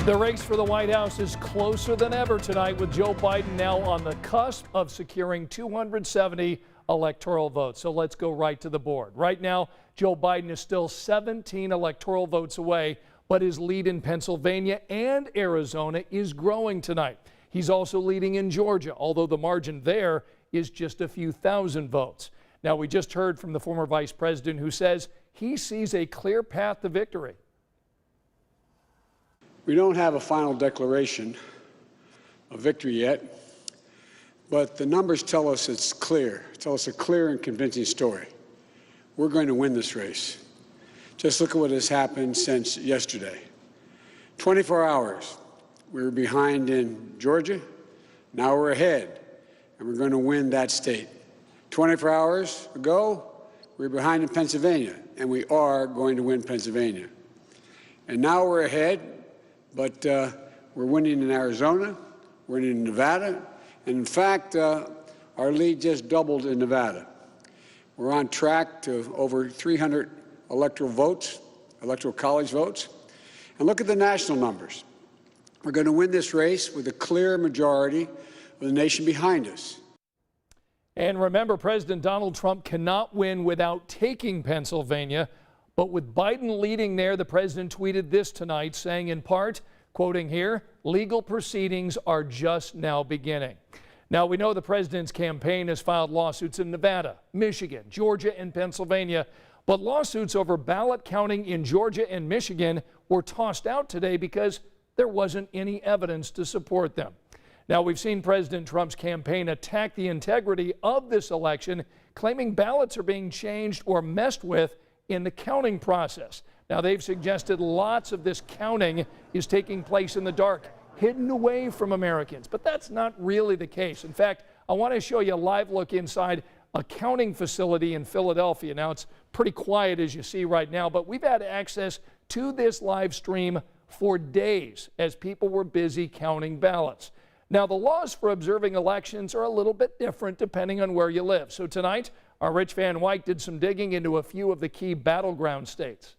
The race for the White House is closer than ever tonight, with Joe Biden now on the cusp of securing 270 electoral votes. So let's go right to the board. Right now, Joe Biden is still 17 electoral votes away, but his lead in Pennsylvania and Arizona is growing tonight. He's also leading in Georgia, although the margin there is just a few thousand votes. Now, we just heard from the former vice president, who says he sees a clear path to victory. We don't have a final declaration of victory yet, but the numbers tell us it's clear. Tell us a clear and convincing story. We're going to win this race. Just look at what has happened since yesterday. 24 hours, we were behind in Georgia. Now we're ahead, and we're going to win that state. 24 hours ago, we were behind in Pennsylvania, and we are going to win Pennsylvania. And now we're ahead, but we're winning in Arizona, we're winning in Nevada, and in fact, our lead just doubled in Nevada. We're on track to over 300 electoral votes, electoral college votes. And look at the national numbers. We're going to win this race with a clear majority of the nation behind us. And remember, President Donald Trump cannot win without taking Pennsylvania. But with Biden leading there, the president tweeted this tonight, saying in part, quoting here, "Legal proceedings are just now beginning." Now, we know the president's campaign has filed lawsuits in Nevada, Michigan, Georgia, and Pennsylvania. But lawsuits over ballot counting in Georgia and Michigan were tossed out today because there wasn't any evidence to support them. Now, we've seen President Trump's campaign attack the integrity of this election, claiming ballots are being changed or messed with in the counting process. Now, they've suggested lots of this counting is taking place in the dark, hidden away from Americans, but that's not really the case. In fact, I want to show you a live look inside a counting facility in Philadelphia. Now, it's pretty quiet, as you see right now, but we've had access to this live stream for days as people were busy counting ballots. Now, the laws for observing elections are a little bit different depending on where you live. So tonight, our Rich Van Wyk did some digging into a few of the key battleground states.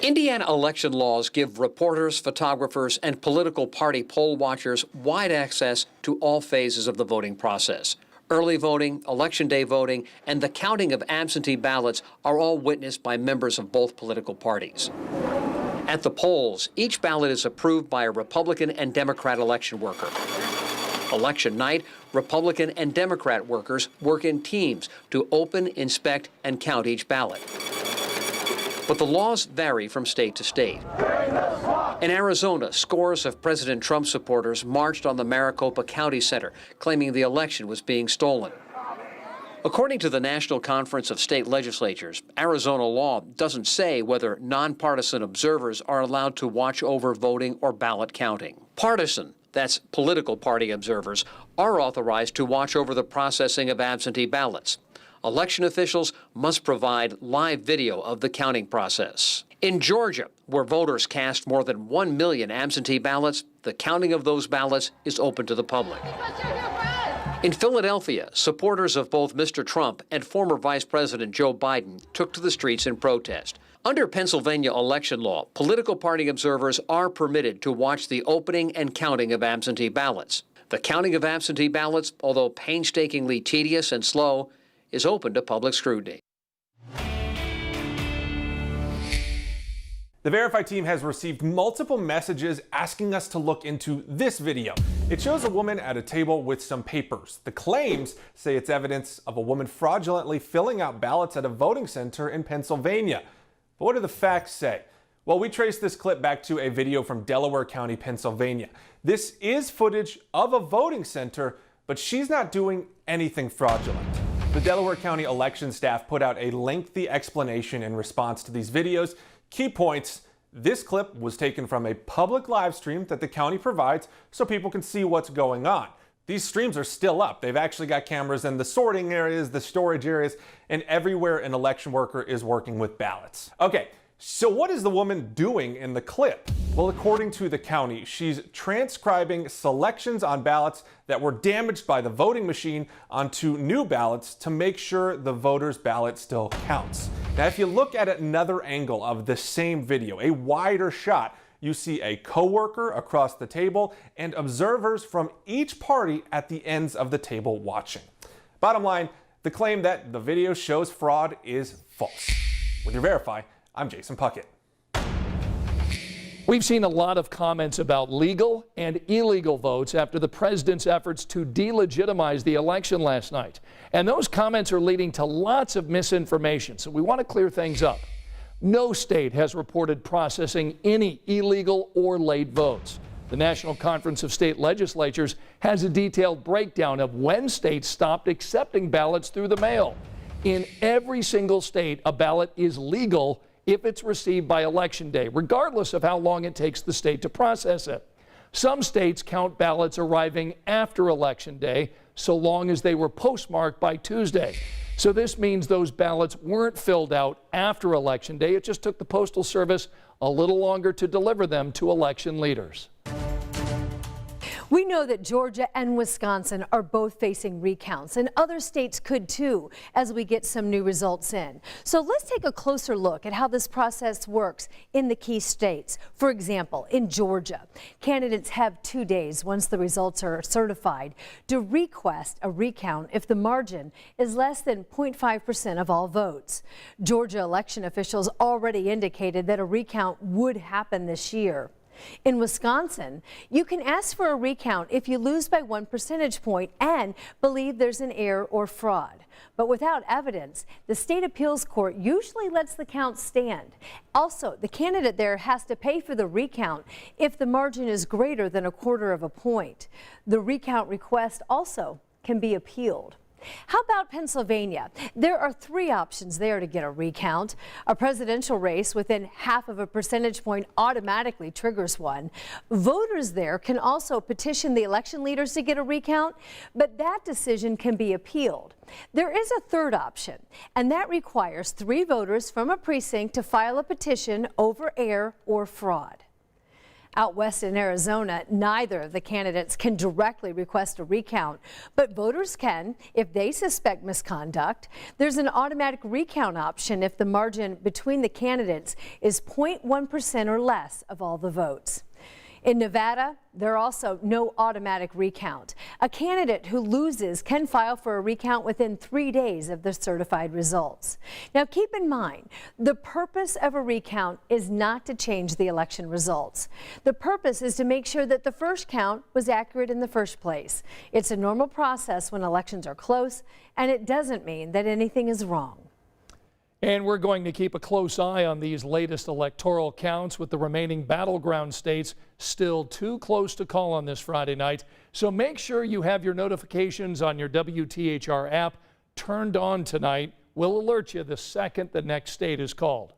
Indiana election laws give reporters, photographers, and political party poll watchers wide access to all phases of the voting process. Early voting, election day voting, and the counting of absentee ballots are all witnessed by members of both political parties. At the polls, each ballot is approved by a Republican and Democrat election worker. Election night, Republican and Democrat workers work in teams to open, inspect, and count each ballot. But the laws vary from state to state. In Arizona, scores of President Trump supporters marched on the Maricopa County Center, claiming the election was being stolen. According to the National Conference of State Legislatures, Arizona law doesn't say whether nonpartisan observers are allowed to watch over voting or ballot counting. Partisan, that's political party observers, are authorized to watch over the processing of absentee ballots. Election officials must provide live video of the counting process. In Georgia, where voters cast more than 1 million absentee ballots, the counting of those ballots is open to the public. In Philadelphia, supporters of both Mr. Trump and former Vice President Joe Biden took to the streets in protest. Under Pennsylvania election law, political party observers are permitted to watch the opening and counting of absentee ballots. The counting of absentee ballots, although painstakingly tedious and slow, is open to public scrutiny. The Verify team has received multiple messages asking us to look into this video. It shows a woman at a table with some papers. The claims say it's evidence of a woman fraudulently filling out ballots at a voting center in Pennsylvania. But what do the facts say? Well, we traced this clip back to a video from Delaware County, Pennsylvania. This is footage of a voting center, but she's not doing anything fraudulent. The Delaware County election staff put out a lengthy explanation in response to these videos. Key points: this clip was taken from a public live stream that the county provides so people can see what's going on. These streams are still up. They've actually got cameras in the sorting areas, the storage areas, and everywhere an election worker is working with ballots. Okay, so what is the woman doing in the clip? Well, according to the county, she's transcribing selections on ballots that were damaged by the voting machine onto new ballots to make sure the voter's ballot still counts. Now, if you look at another angle of the same video, a wider shot, you see a coworker across the table and observers from each party at the ends of the table watching. Bottom line, the claim that the video shows fraud is false. With your Verify, I'm Jason Puckett. We've seen a lot of comments about legal and illegal votes after the president's efforts to delegitimize the election last night. And those comments are leading to lots of misinformation, so we want to clear things up. No state has reported processing any illegal or late votes. The National Conference of State Legislatures has a detailed breakdown of when states stopped accepting ballots through the mail. In every single state, a ballot is legal if it's received by Election Day, regardless of how long it takes the state to process it. Some states count ballots arriving after Election Day, so long as they were postmarked by Tuesday. So this means those ballots weren't filled out after Election Day. It just took the Postal Service a little longer to deliver them to election leaders. We know that Georgia and Wisconsin are both facing recounts, and other states could too as we get some new results in. So let's take a closer look at how this process works in the key states. For example, in Georgia, candidates have 2 days once the results are certified to request a recount if the margin is less than 0.5% of all votes. Georgia election officials already indicated that a recount would happen this year. In Wisconsin, you can ask for a recount if you lose by 1 percentage point and believe there's an error or fraud. But without evidence, the state appeals court usually lets the count stand. Also, the candidate there has to pay for the recount if the margin is greater than 1/4 of a point. The recount request also can be appealed. How about Pennsylvania? There are 3 options there to get a recount. A presidential race within 0.5 percentage point automatically triggers one. Voters there can also petition the election leaders to get a recount, but that decision can be appealed. There is a 3rd option, and that requires 3 voters from a precinct to file a petition over error or fraud. Out west in Arizona, neither of the candidates can directly request a recount, but voters can if they suspect misconduct. There's an automatic recount option if the margin between the candidates is 0.1% or less of all the votes. In Nevada, there are also no automatic recount. A candidate who loses can file for a recount within 3 days of the certified results. Now keep in mind, the purpose of a recount is not to change the election results. The purpose is to make sure that the first count was accurate in the first place. It's a normal process when elections are close, and it doesn't mean that anything is wrong. And we're going to keep a close eye on these latest electoral counts, with the remaining battleground states still too close to call on this Friday night. So make sure you have your notifications on your WTHR app turned on tonight. We'll alert you the second the next state is called.